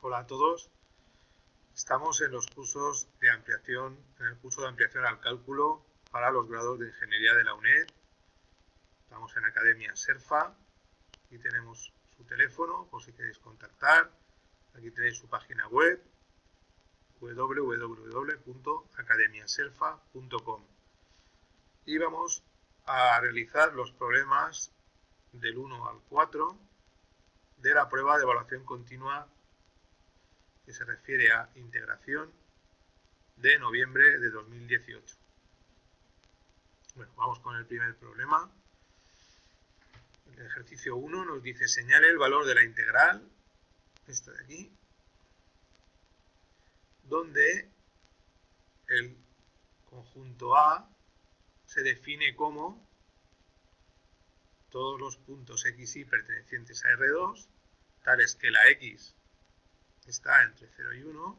Hola a todos. Estamos en los cursos de ampliación, en el curso de ampliación al cálculo para los grados de ingeniería de la UNED. Estamos en Academia Serfa. Aquí tenemos su teléfono por si queréis contactar. Aquí tenéis su página web www.academiaserfa.com y vamos a realizar los problemas del 1 al 4 de la prueba de evaluación continua que se refiere a integración de noviembre de 2018. Bueno, vamos con el primer problema. El ejercicio 1 nos dice señale el valor de la integral, esto de aquí, donde el conjunto A se define como todos los puntos x y pertenecientes a R2, tales que la x está entre 0 y 1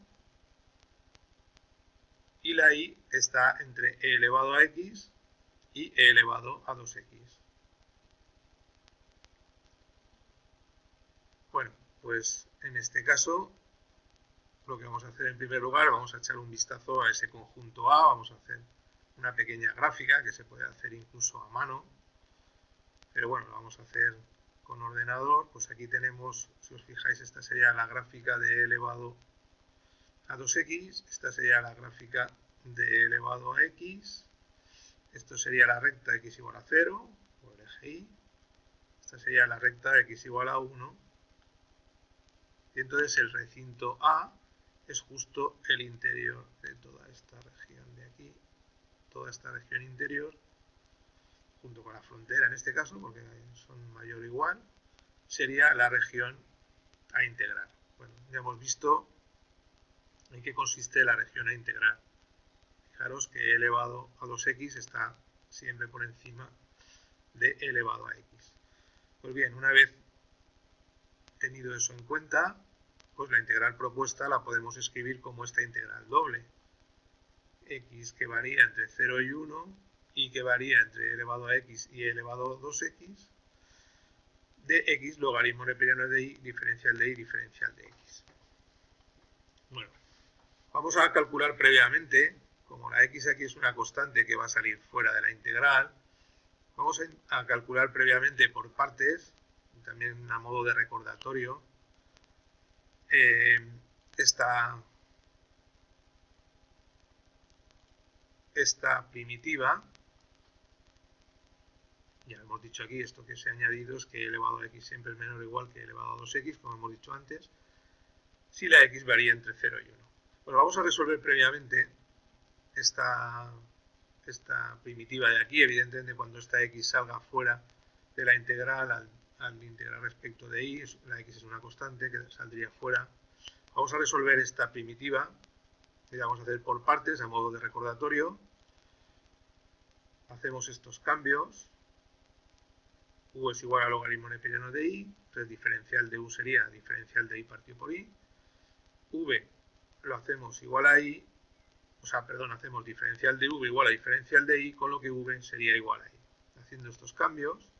y la y está entre e elevado a x y e elevado a 2x. Bueno, pues en este caso lo que vamos a hacer en primer lugar, vamos a echar un vistazo a ese conjunto A, vamos a hacer una pequeña gráfica que se puede hacer incluso a mano, pero bueno, lo vamos a hacer con ordenador. Pues aquí tenemos, si os fijáis, esta sería la gráfica de e elevado a 2x, esta sería la gráfica de e elevado a x, esto sería la recta x igual a 0, o el eje y, esta sería la recta x igual a 1, y entonces el recinto A es justo el interior de toda esta región de aquí, toda esta región interior, junto con la frontera en este caso, porque son mayor o igual, sería la región a integrar. Bueno, ya hemos visto en qué consiste la región a integrar. Fijaros que e elevado a 2x está siempre por encima de e elevado a x. Pues bien, una vez tenido eso en cuenta, pues la integral propuesta la podemos escribir como esta integral doble. X que varía entre 0 y 1 y que varía entre e elevado a x y e elevado a 2x de x logaritmo neperiano de y, diferencial de y, diferencial de x. Bueno, vamos a calcular previamente, como la x aquí es una constante que va a salir fuera de la integral, vamos a calcular previamente por partes, también a modo de recordatorio, esta primitiva. Ya hemos dicho aquí, esto que se ha añadido es que e elevado a x siempre es menor o igual que e elevado a 2x, como hemos dicho antes, si la x varía entre 0 y 1. Bueno, vamos a resolver previamente esta primitiva de aquí. Evidentemente, cuando esta x salga fuera de la integral, al integrar respecto de y, la x es una constante que saldría fuera. Vamos a resolver esta primitiva, que vamos a hacer por partes, a modo de recordatorio. Hacemos estos cambios. U es igual al logaritmo neperiano de y, entonces diferencial de u sería diferencial de y partido por y. V lo hacemos igual a y, hacemos diferencial de v igual a diferencial de y, con lo que v sería igual a y. Haciendo estos cambios,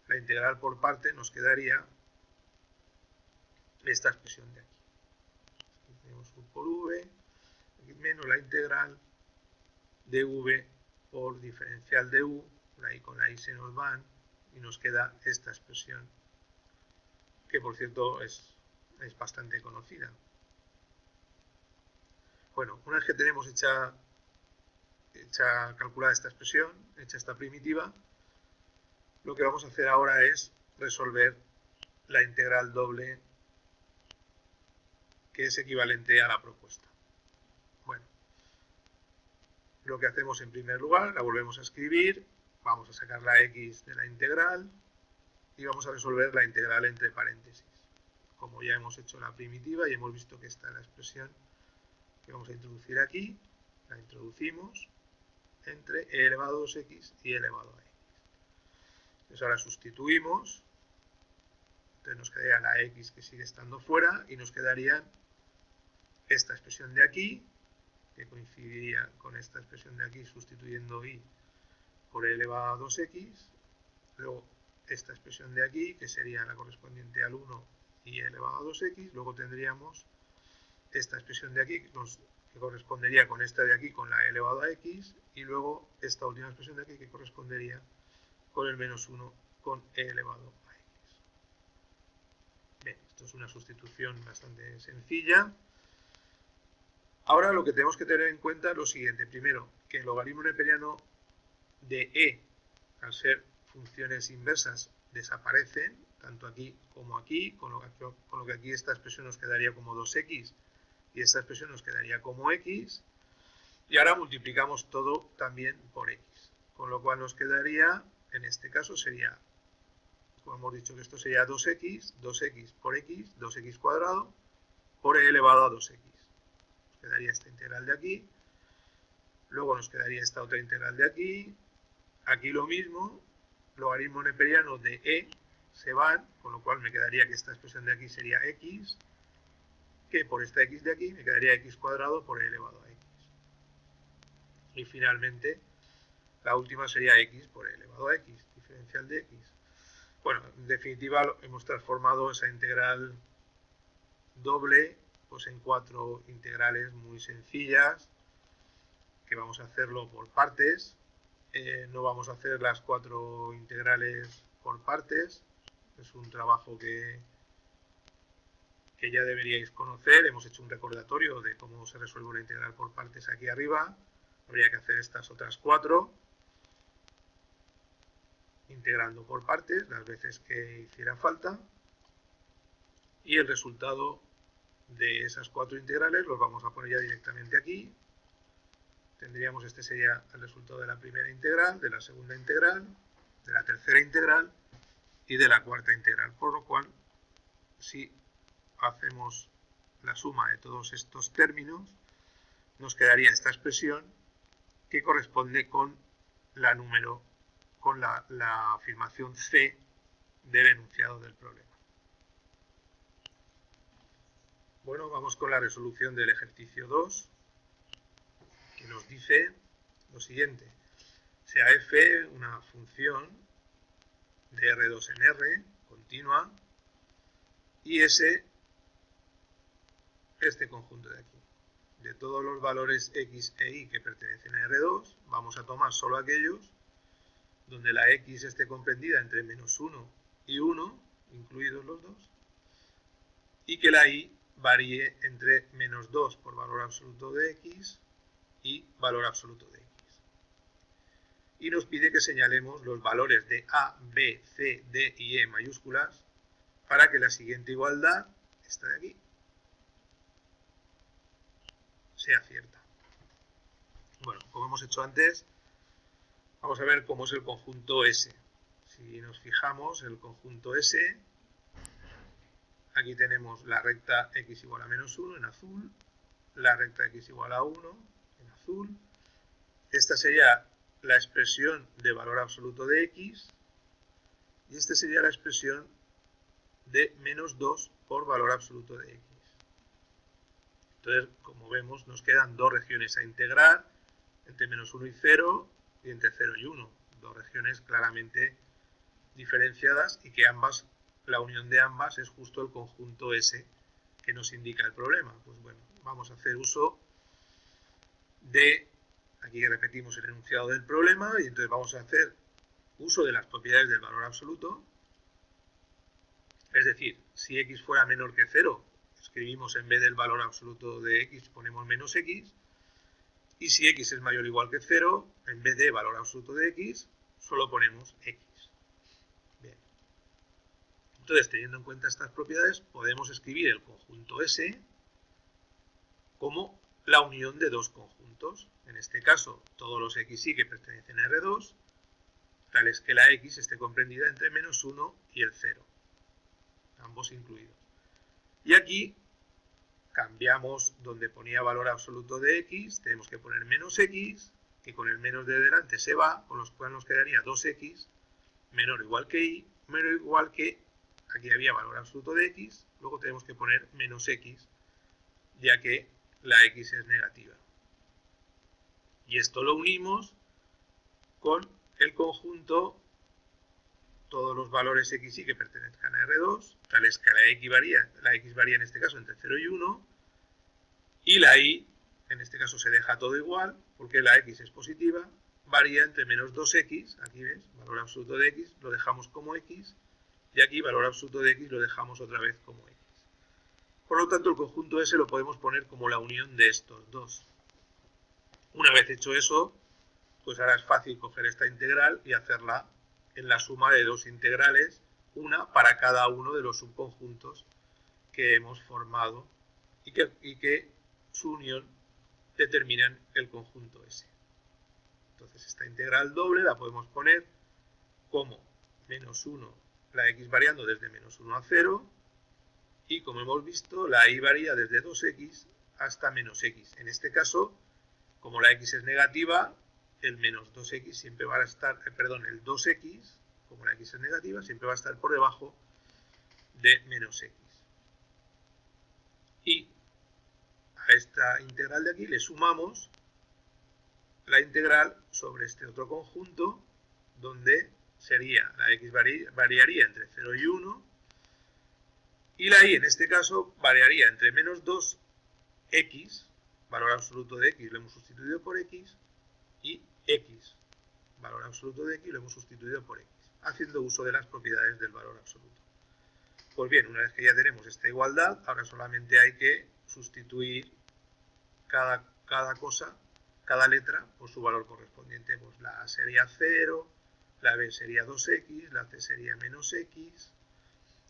la integral por parte nos quedaría esta expresión de aquí. Aquí tenemos u por v, menos la integral de v por diferencial de u, la y con la y se nos van, y nos queda esta expresión, que por cierto es bastante conocida. Bueno, una vez que tenemos hecha calculada esta expresión, hecha esta primitiva, lo que vamos a hacer ahora es resolver la integral doble, que es equivalente a la propuesta. Bueno, lo que hacemos en primer lugar, la volvemos a escribir, vamos a sacar la x de la integral y vamos a resolver la integral entre paréntesis. Como ya hemos hecho la primitiva y hemos visto que esta es la expresión que vamos a introducir aquí, la introducimos entre e elevado a 2x y e elevado a x. Entonces ahora sustituimos, entonces nos quedaría la x que sigue estando fuera y nos quedaría esta expresión de aquí, que coincidiría con esta expresión de aquí sustituyendo y por e elevado a 2x, luego esta expresión de aquí, que sería la correspondiente al 1 y e elevado a 2x, luego tendríamos esta expresión de aquí que correspondería con esta de aquí con la e elevado a x, y luego esta última expresión de aquí que correspondería con el menos 1 con e elevado a x. Bien, esto es una sustitución bastante sencilla. Ahora lo que tenemos que tener en cuenta es lo siguiente. Primero, que el logaritmo neperiano de e, al ser funciones inversas, desaparecen, tanto aquí como aquí, con lo que aquí esta expresión nos quedaría como 2x y esta expresión nos quedaría como x. Y ahora multiplicamos todo también por x, con lo cual nos quedaría, en este caso sería, como hemos dicho que esto sería 2x, 2x por x, 2x cuadrado, por e elevado a 2x. Nos quedaría esta integral de aquí, luego nos quedaría esta otra integral de aquí, aquí lo mismo, logaritmo neperiano de e se van, con lo cual me quedaría que esta expresión de aquí sería x, que por esta x de aquí me quedaría x cuadrado por e elevado a x. Y finalmente, la última sería x por e elevado a x, diferencial de x. Bueno, en definitiva hemos transformado esa integral doble pues en 4 integrales muy sencillas, que vamos a hacerlo por partes. No vamos a hacer las 4 integrales por partes, es un trabajo que ya deberíais conocer. Hemos hecho un recordatorio de cómo se resuelve una integral por partes aquí arriba. Habría que hacer estas otras 4, integrando por partes las veces que hiciera falta. Y el resultado de esas 4 integrales los vamos a poner ya directamente aquí. Tendríamos, este sería el resultado de la primera integral, de la segunda integral, de la tercera integral y de la cuarta integral. Por lo cual, si hacemos la suma de todos estos términos, nos quedaría esta expresión que corresponde con la afirmación C del enunciado del problema. Bueno, vamos con la resolución del ejercicio 2, que nos dice lo siguiente. Sea f una función de R2 en R, continua, y S este conjunto de aquí. De todos los valores x e y que pertenecen a R2, vamos a tomar solo aquellos donde la x esté comprendida entre menos 1 y 1, incluidos los dos, y que la y varíe entre menos 2 por valor absoluto de x y valor absoluto de x. Y nos pide que señalemos los valores de a, b, c, d y e mayúsculas para que la siguiente igualdad, esta de aquí, sea cierta. Bueno, como hemos hecho antes, vamos a ver cómo es el conjunto S. Si nos fijamos, el conjunto S, aquí tenemos la recta x igual a menos 1 en azul, la recta x igual a 1 en azul. Esta sería la expresión de valor absoluto de x y esta sería la expresión de menos 2 por valor absoluto de x. Entonces, como vemos, nos quedan dos regiones a integrar, entre menos 1 y 0 y entre 0 y 1. Dos regiones claramente diferenciadas y que ambas, la unión de ambas es justo el conjunto S que nos indica el problema. Pues bueno, vamos a hacer uso de, aquí repetimos el enunciado del problema y entonces vamos a hacer uso de las propiedades del valor absoluto. Es decir, si x fuera menor que 0, escribimos en vez del valor absoluto de x, ponemos menos x. Y si x es mayor o igual que 0, en vez de valor absoluto de x, solo ponemos x. Bien. Entonces, teniendo en cuenta estas propiedades, podemos escribir el conjunto S como la unión de dos conjuntos. En este caso, todos los xy que pertenecen a R2, tales que la x esté comprendida entre menos 1 y el 0, ambos incluidos. Y aquí cambiamos donde ponía valor absoluto de x, tenemos que poner menos x, que con el menos de delante se va, con lo cual nos quedaría 2x menor o igual que y, menor o igual que, aquí había valor absoluto de x, luego tenemos que poner menos x, ya que la x es negativa. Y esto lo unimos con el conjunto todos los valores x y que pertenezcan a R2, tales que la x varía en este caso entre 0 y 1, y la y, en este caso se deja todo igual, porque la x es positiva, varía entre menos 2x, aquí ves, valor absoluto de x, lo dejamos como x, y aquí valor absoluto de x lo dejamos otra vez como x. Por lo tanto, el conjunto S lo podemos poner como la unión de estos dos. Una vez hecho eso, pues ahora es fácil coger esta integral y hacerla en la suma de dos integrales, una para cada uno de los subconjuntos que hemos formado y que su unión determinan el conjunto S. Entonces esta integral doble la podemos poner como menos 1, la x variando desde menos 1 a 0, y como hemos visto, la y varía desde 2x hasta menos x. En este caso, como la x es negativa, el menos 2x siempre va a estar, el 2x, como la x es negativa, siempre va a estar por debajo de menos x. Y a esta integral de aquí le sumamos la integral sobre este otro conjunto, donde sería la x variaría entre 0 y 1, y la y en este caso variaría entre menos 2x, valor absoluto de x lo hemos sustituido por x, y x, valor absoluto de x lo hemos sustituido por x, haciendo uso de las propiedades del valor absoluto. Pues bien, una vez que ya tenemos esta igualdad, ahora solamente hay que sustituir cada cosa, cada letra, por su valor correspondiente. Pues la A sería 0, la B sería 2x, la C sería menos x,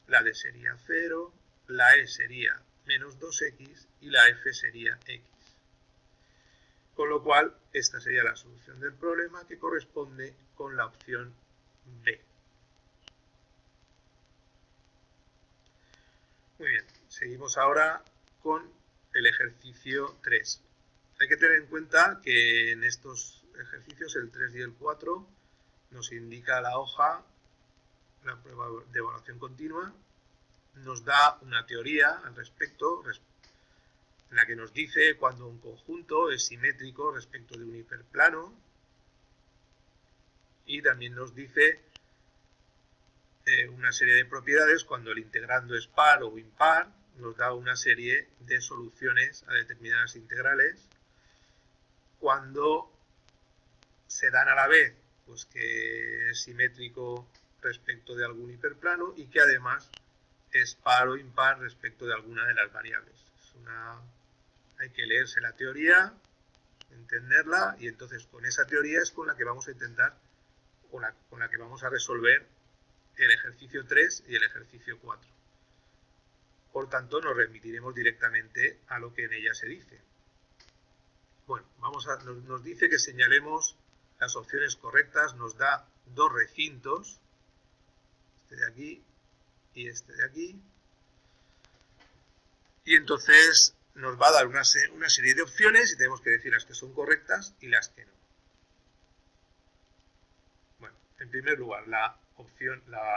la D sería 0, la E sería menos 2x y la F sería x. Con lo cual, esta sería la solución del problema, que corresponde con la opción B. Muy bien, seguimos ahora con el ejercicio 3. Hay que tener en cuenta que en estos ejercicios, el 3 y el 4, nos indica la hoja, la prueba de evaluación continua, nos da una teoría al respecto, en la que nos dice cuando un conjunto es simétrico respecto de un hiperplano, y también nos dice una serie de propiedades cuando el integrando es par o impar, nos da una serie de soluciones a determinadas integrales. Cuando se dan a la vez, pues que es simétrico respecto de algún hiperplano y que además es par o impar respecto de alguna de las variables. Hay que leerse la teoría, entenderla, y entonces con esa teoría es con la que vamos a intentar, con la que vamos a resolver el ejercicio 3 y el ejercicio 4. Por tanto, nos remitiremos directamente a lo que en ella se dice. Bueno, nos dice que señalemos las opciones correctas, nos da dos recintos, este de aquí y este de aquí, y entonces nos va a dar una serie de opciones y tenemos que decir las que son correctas y las que no. Bueno, en primer lugar, la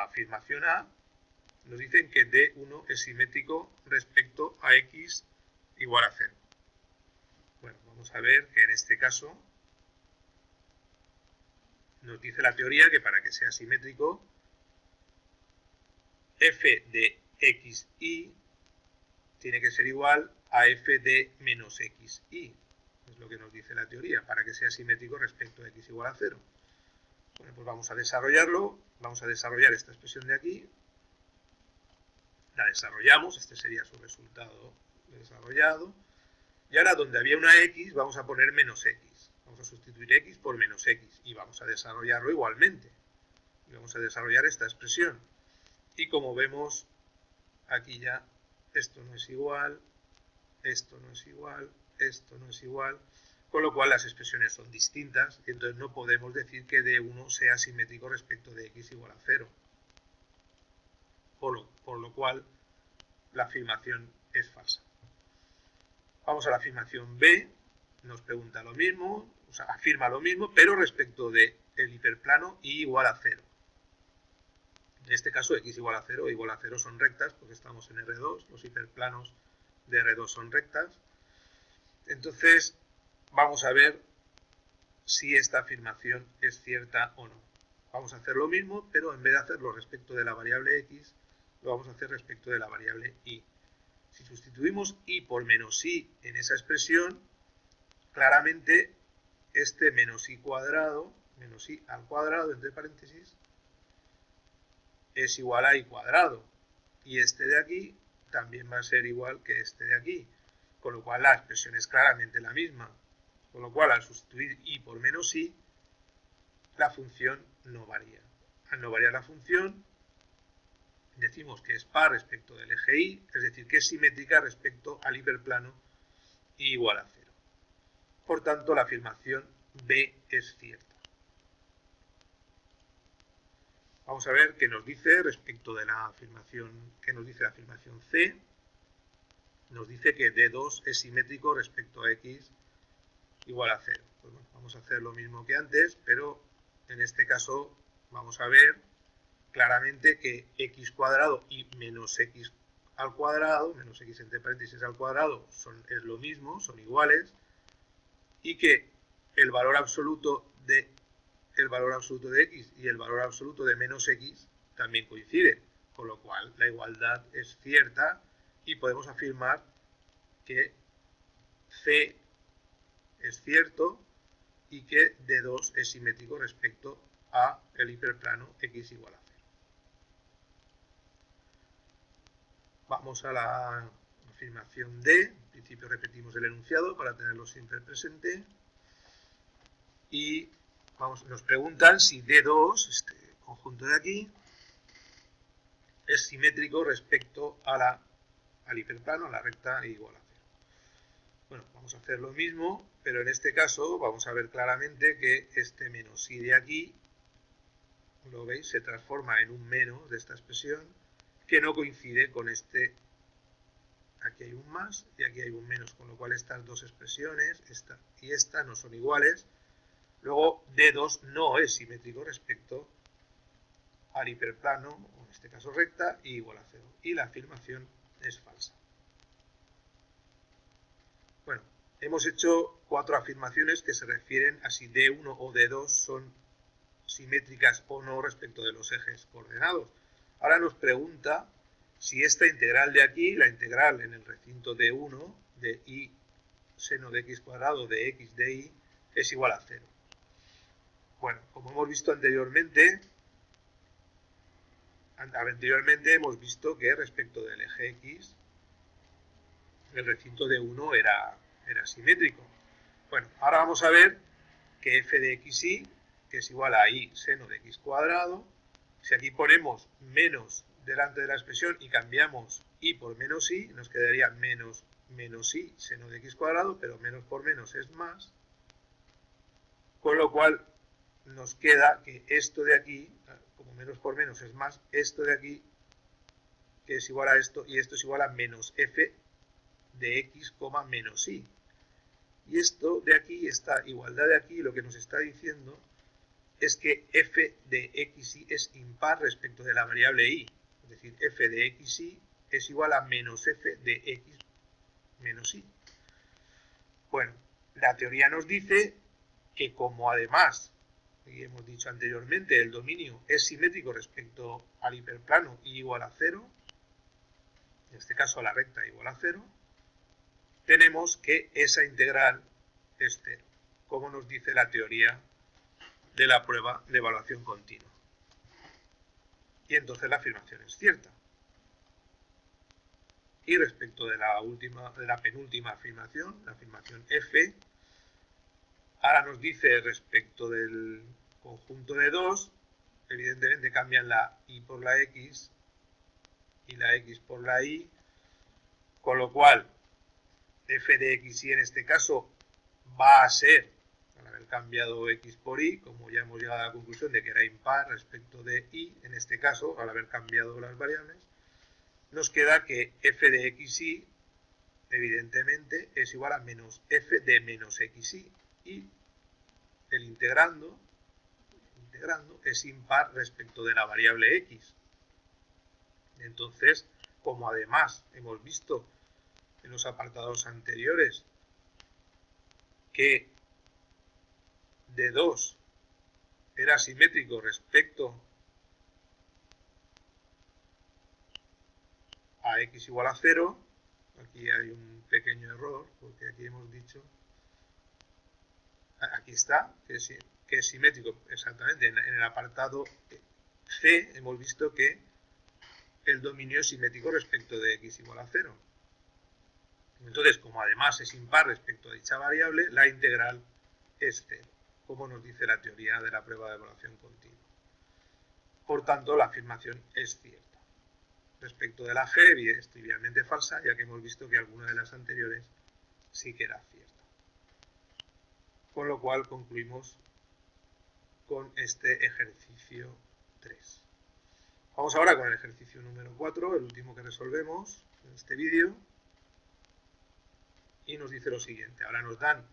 afirmación A nos dice que D1 es simétrico respecto a X igual a 0. Bueno, vamos a ver que en este caso nos dice la teoría que para que sea simétrico, f de xy tiene que ser igual a f de menos xy. Es lo que nos dice la teoría, para que sea simétrico respecto a x igual a 0. Bueno, pues vamos a desarrollarlo. Vamos a desarrollar esta expresión de aquí. La desarrollamos, este sería su resultado desarrollado. Y ahora donde había una x, vamos a poner menos x. Vamos a sustituir x por menos x y vamos a desarrollarlo igualmente. Y vamos a desarrollar esta expresión. Y como vemos, aquí ya esto no es igual, esto no es igual, esto no es igual, con lo cual las expresiones son distintas y entonces no podemos decir que D1 sea simétrico respecto de x igual a 0. Por lo cual la afirmación es falsa. Vamos a la afirmación B, nos pregunta lo mismo, o sea, afirma lo mismo, pero respecto del hiperplano y igual a 0. En este caso, x igual a 0 e igual a 0 son rectas, porque estamos en R2, los hiperplanos de R2 son rectas. Entonces, vamos a ver si esta afirmación es cierta o no. vamos a hacer lo mismo, pero en vez de hacerlo respecto de la variable x, lo vamos a hacer respecto de la variable y. Si sustituimos y por menos y en esa expresión, claramente este menos y al cuadrado, entre paréntesis, es igual a y cuadrado. Y este de aquí también va a ser igual que este de aquí. Con lo cual la expresión es claramente la misma. Con lo cual al sustituir y por menos y, la función no varía. Al no variar la función, decimos que es par respecto del eje y, es decir, que es simétrica respecto al hiperplano y igual a 0. Por tanto, la afirmación B es cierta. Vamos a ver qué nos dice respecto de la afirmación, qué nos dice la afirmación C. Nos dice que D2 es simétrico respecto a X igual a 0. Pues bueno, vamos a hacer lo mismo que antes, pero en este caso vamos a ver claramente que x cuadrado y menos x al cuadrado, menos x entre paréntesis al cuadrado, es lo mismo, son iguales, y que el valor absoluto de x y el valor absoluto de menos x también coinciden, con lo cual la igualdad es cierta y podemos afirmar que C es cierto y que D2 es simétrico respecto a el hiperplano x igual a 0. Vamos a la afirmación D. En principio repetimos el enunciado para tenerlo siempre presente. Y nos preguntan si D2, este conjunto de aquí, es simétrico respecto a al hiperplano, a la recta igual a 0. Bueno, vamos a hacer lo mismo, pero en este caso vamos a ver claramente que este menos y de aquí, lo veis, se transforma en un menos de esta expresión que no coincide con este. Aquí hay un más y aquí hay un menos, con lo cual estas dos expresiones, esta y esta, no son iguales. Luego D2 no es simétrico respecto al hiperplano, o en este caso recta, y igual a 0. Y la afirmación es falsa. Bueno, hemos hecho 4 afirmaciones que se refieren a si D1 o D2 son simétricas o no respecto de los ejes coordenados. Ahora nos pregunta si esta integral de aquí, la integral en el recinto D1 de y seno de x cuadrado de x de y, es igual a 0. Bueno, como hemos visto anteriormente hemos visto que respecto del eje x, el recinto D1 era simétrico. Bueno, ahora vamos a ver que f de xy, que es igual a y seno de x cuadrado, si aquí ponemos menos delante de la expresión y cambiamos y por menos y, nos quedaría menos y seno de x cuadrado, pero menos por menos es más, con lo cual nos queda que esto de aquí, como menos por menos es más, esto de aquí, que es igual a esto, y esto es igual a menos f de x, menos y. Y esto de aquí, esta igualdad de aquí, lo que nos está diciendo es que f de xy es impar respecto de la variable y. Es decir, f de xy es igual a menos f de x menos y. Bueno, la teoría nos dice que como además, y hemos dicho anteriormente, el dominio es simétrico respecto al hiperplano y igual a 0, en este caso a la recta igual a 0, tenemos que esa integral es 0, como nos dice la teoría de la prueba de evaluación continua. Y entonces la afirmación es cierta. Y respecto de la penúltima afirmación, la afirmación F, ahora nos dice respecto del conjunto de 2, evidentemente cambian la y por la x y la x por la y, con lo cual f de xy en este caso va a ser, al haber cambiado x por y, como ya hemos llegado a la conclusión de que era impar respecto de y, en este caso, al haber cambiado las variables, nos queda que f de xy, evidentemente, es igual a menos f de menos xy, y el integrando es impar respecto de la variable x. Entonces, como además hemos visto en los apartados anteriores que D2 era simétrico respecto a x igual a 0, aquí hay un pequeño error, porque aquí hemos dicho, aquí está, que es simétrico, exactamente, en el apartado C hemos visto que el dominio es simétrico respecto de x igual a 0. Entonces, como además es impar respecto a dicha variable, la integral es 0, como nos dice la teoría de la prueba de evaluación continua. Por tanto, la afirmación es cierta. Respecto de la G, es trivialmente falsa, ya que hemos visto que alguna de las anteriores sí que era cierta. Con lo cual concluimos con este ejercicio 3. Vamos ahora con el ejercicio número 4, el último que resolvemos en este vídeo. Y nos dice lo siguiente. Ahora nos dan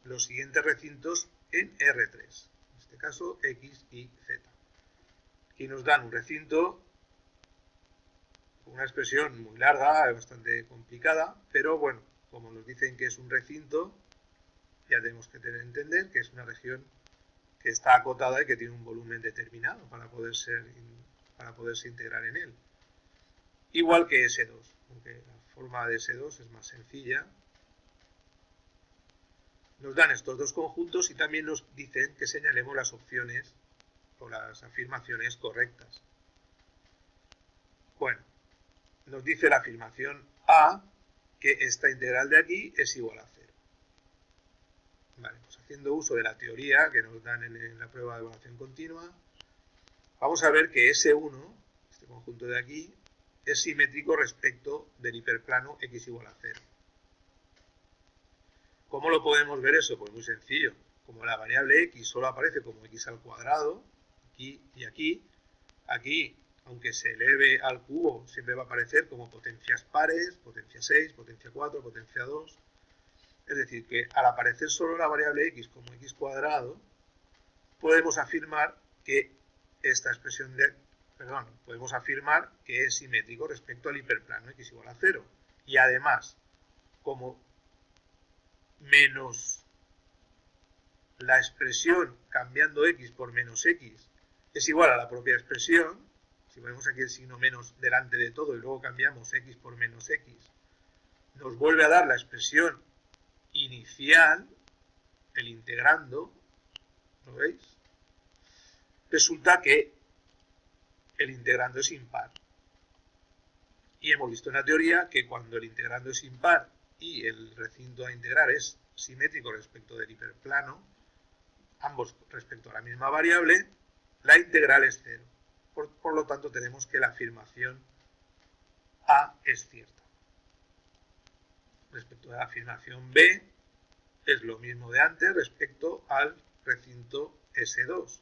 los siguientes recintos en R3. En este caso, X y Z. Y nos dan un recinto con una expresión muy larga, bastante complicada, pero bueno, como nos dicen que es un recinto, ya tenemos que entender que es una región que está acotada y que tiene un volumen determinado para poderse integrar en él. Igual que S2, aunque la forma de S2 es más sencilla. Nos dan estos dos conjuntos y también nos dicen que señalemos las opciones o las afirmaciones correctas. Bueno, nos dice la afirmación A que esta integral de aquí es igual a 0. Vale, pues haciendo uso de la teoría que nos dan en la prueba de evaluación continua, vamos a ver que S1, este conjunto de aquí, es simétrico respecto del hiperplano x igual a 0. ¿Cómo lo podemos ver eso? Pues muy sencillo. Como la variable x solo aparece como x al cuadrado, aquí y aquí, aunque se eleve al cubo, siempre va a aparecer como potencias pares, potencia 6, potencia 4, potencia 2. Es decir, que al aparecer solo la variable x como x cuadrado, podemos afirmar que esta expresión podemos afirmar que es simétrico respecto al hiperplano x igual a 0. Y además, como menos la expresión cambiando x por menos x es igual a la propia expresión, si ponemos aquí el signo menos delante de todo y luego cambiamos x por menos x, nos vuelve a dar la expresión inicial, el integrando, ¿lo veis? Resulta que el integrando es impar. Y hemos visto en la teoría que cuando el integrando es impar y el recinto a integrar es simétrico respecto del hiperplano, ambos respecto a la misma variable, la integral es 0. Por lo tanto, tenemos que la afirmación A es cierta. Respecto a la afirmación B, es lo mismo de antes respecto al recinto S2.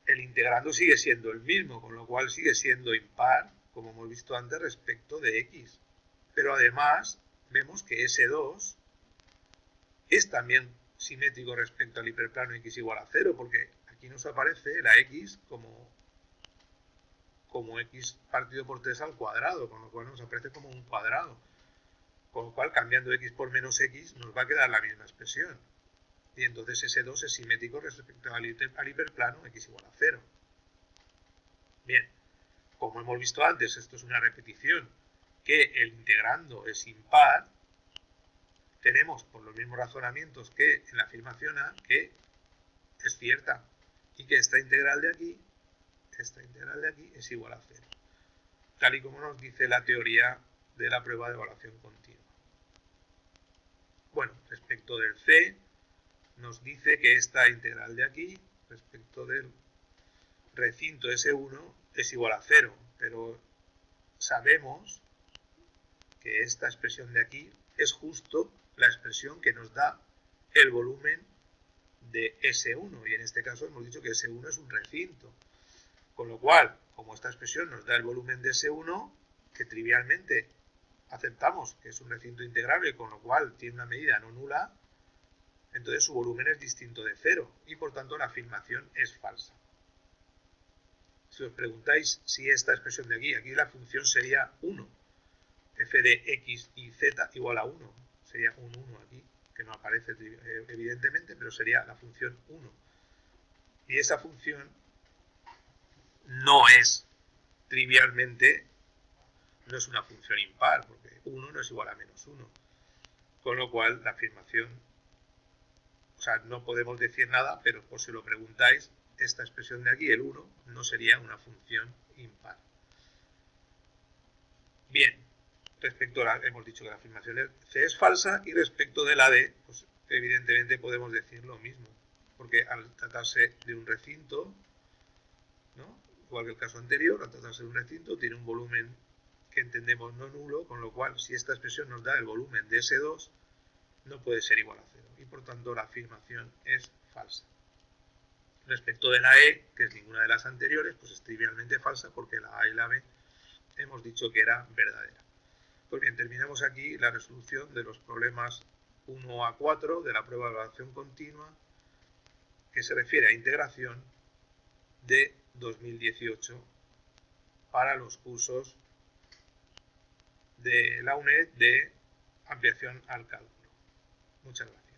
El integrando sigue siendo el mismo, con lo cual sigue siendo impar, como hemos visto antes, respecto de x. Pero además, vemos que S2 es también simétrico respecto al hiperplano x igual a 0, porque aquí nos aparece la x como x partido por 3 al cuadrado, con lo cual nos aparece como un cuadrado. Con lo cual, cambiando x por menos x, nos va a quedar la misma expresión. Y entonces S2 es simétrico respecto al hiperplano x igual a 0. Bien, como hemos visto antes, esto es una repetición, que el integrando es impar, tenemos por los mismos razonamientos que en la afirmación A que es cierta y que esta integral de aquí es igual a 0, tal y como nos dice la teoría de la prueba de evaluación continua. Bueno, respecto del C, nos dice que esta integral de aquí, respecto del recinto S1, es igual a 0, pero sabemos que esta expresión de aquí es justo la expresión que nos da el volumen de S1, y en este caso hemos dicho que S1 es un recinto. Con lo cual, como esta expresión nos da el volumen de S1, que trivialmente aceptamos que es un recinto integrable, con lo cual tiene una medida no nula, entonces su volumen es distinto de 0 y por tanto la afirmación es falsa. Si os preguntáis si esta expresión de aquí la función sería 1, f de x y z igual a 1, sería un 1 aquí, que no aparece evidentemente, pero sería la función 1. Y esa función no es trivialmente, no es una función impar, porque 1 no es igual a -1. Con lo cual, la afirmación, o sea, no podemos decir nada, pero por si lo preguntáis, esta expresión de aquí, el 1, no sería una función impar. Bien, respecto a la, hemos dicho que la afirmación C es falsa, y respecto de la D, pues evidentemente podemos decir lo mismo, porque al tratarse de un recinto, ¿no?, igual que el caso anterior, al tratarse de un recinto, tiene un volumen que entendemos no nulo, con lo cual, si esta expresión nos da el volumen de S2, no puede ser igual a 0, y por tanto la afirmación es falsa. Respecto de la E, que es ninguna de las anteriores, pues es trivialmente falsa, porque la A y la B hemos dicho que era verdadera. Pues bien, terminamos aquí la resolución de los problemas 1 a 4 de la prueba de evaluación continua, que se refiere a integración de 2018 para los cursos de la UNED de ampliación al cálculo. Muchas gracias.